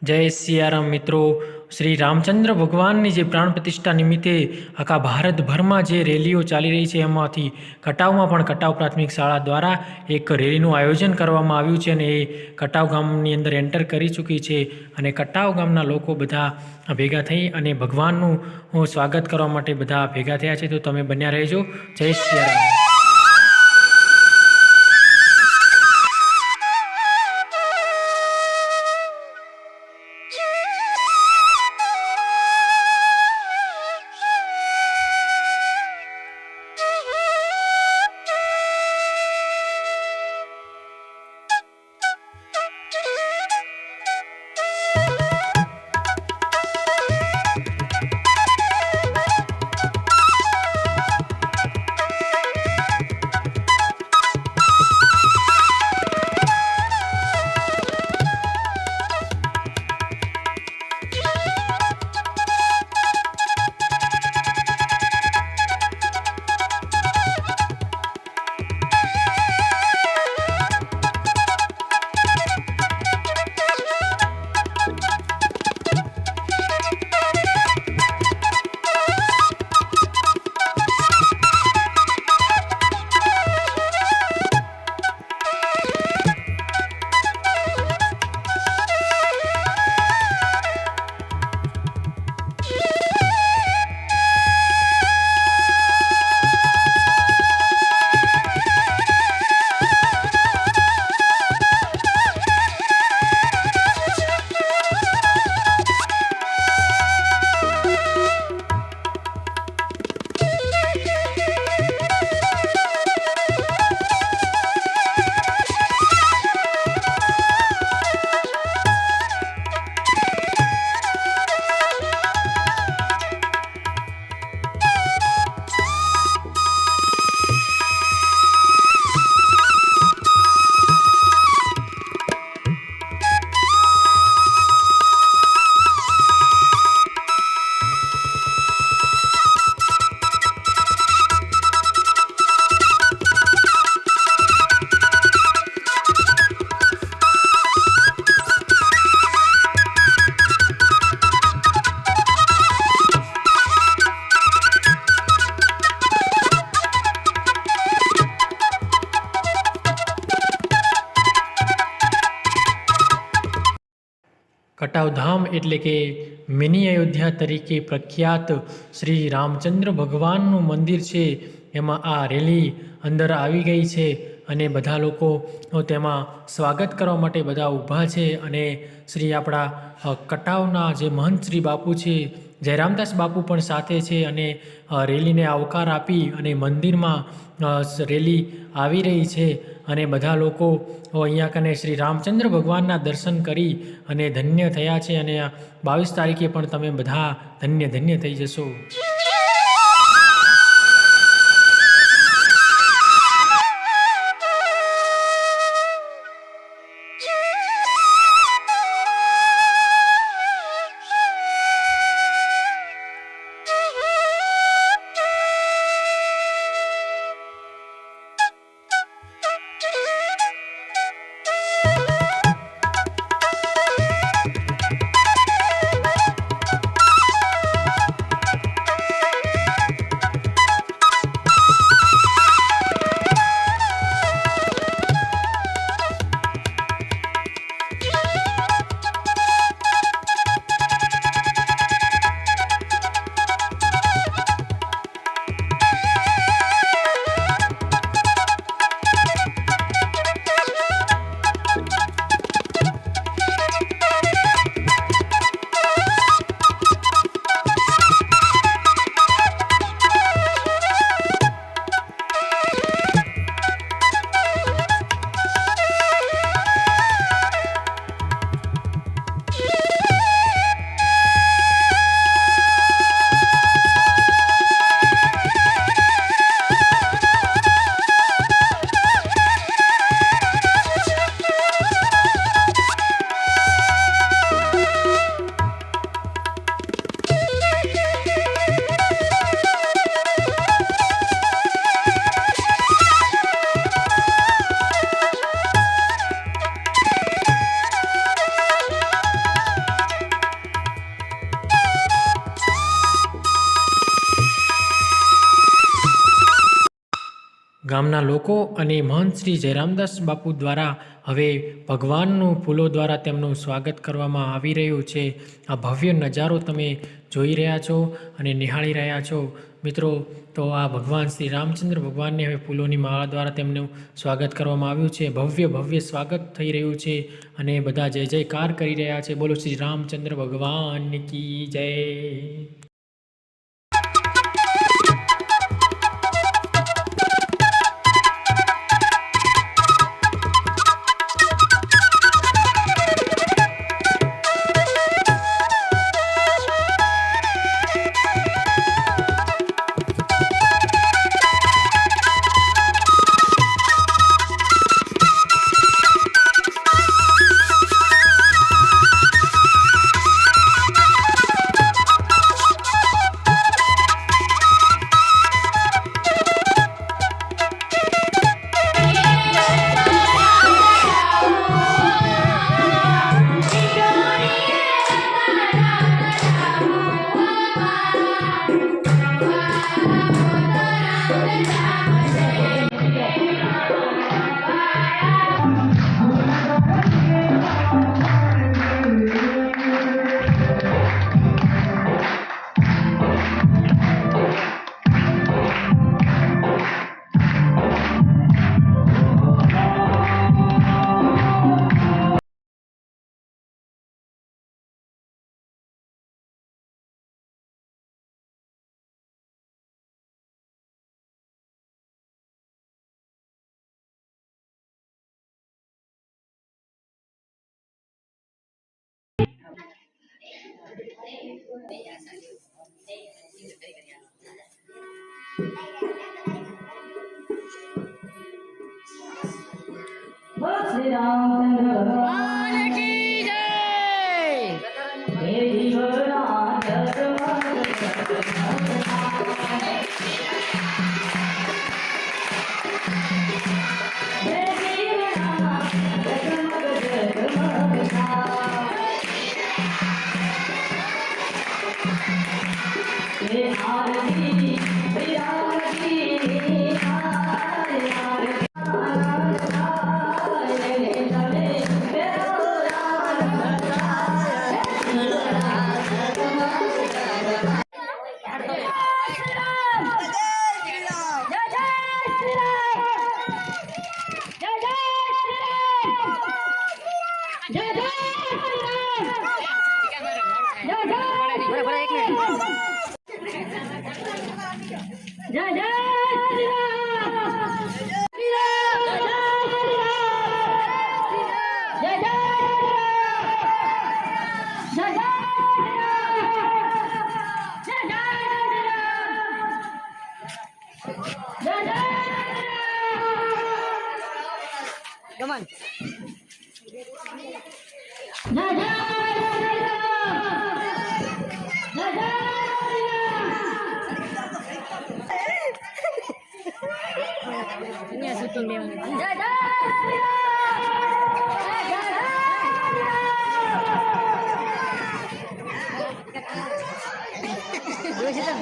જય સિયારામ મિત્રો. શ્રી રામચંદ્ર ભગવાનની જે પ્રાણ પ્રતિષ્ઠા નિમિત્તે આખા ભારતભરમાં જે રેલીઓ ચાલી રહી છે એમાંથી કટાવમાં પણ કટાવ પ્રાથમિક શાળા દ્વારા એક રેલીનું આયોજન કરવામાં આવ્યું છે અને એ કટાવ ગામની અંદર એન્ટર કરી ચૂકી છે અને કટાવ ગામના લોકો બધા ભેગા થઈ અને ભગવાનનું સ્વાગત કરવા માટે બધા ભેગા થયા છે. તો તમે બન્યા રહેજો. જય સિયારામ. કટાવધામ એટલે કે મિની અયોધ્યા તરીકે પ્રખ્યાત શ્રી રામચંદ્ર ભગવાનનું મંદિર છે. એમાં આ રેલી અંદર આવી ગઈ છે અને બધા લોકો તેમાં સ્વાગત કરવા માટે બધા ઊભા છે અને શ્રી આપણા કટાવના જે મહંત શ્રી બાપુ છે જયરામદાસ બાપુ પણ સાથે છે અને રેલીને આવકાર આપી અને મંદિરમાં રેલી આવી રહી છે અને બધા લોકો અહીંયા કને શ્રી રામચંદ્ર ભગવાનના દર્શન કરી અને ધન્ય થયા છે અને 22 તારીખે પણ તમે બધા ધન્ય થઈ જશો. ગામના લોકો અને મહંત શ્રી જયરામદાસ બાપુ દ્વારા હવે ભગવાનનું ફૂલો દ્વારા તેમનું સ્વાગત કરવામાં આવી રહ્યું છે. આ ભવ્ય નજારો તમે જોઈ રહ્યા છો અને નિહાળી રહ્યા છો મિત્રો. તો આ ભગવાન શ્રી રામચંદ્ર ભગવાનને હવે ફૂલોની માળા દ્વારા તેમનું સ્વાગત કરવામાં આવ્યું છે. ભવ્ય સ્વાગત થઈ રહ્યું છે અને બધા જય જયકાર કરી રહ્યા છે. બોલો શ્રી રામચંદ્ર ભગવાન કી જય. श्री रामचंद्र भगवान की जय। देवी गोरा धर्म Come on. Ini syuting dia. Dulu kita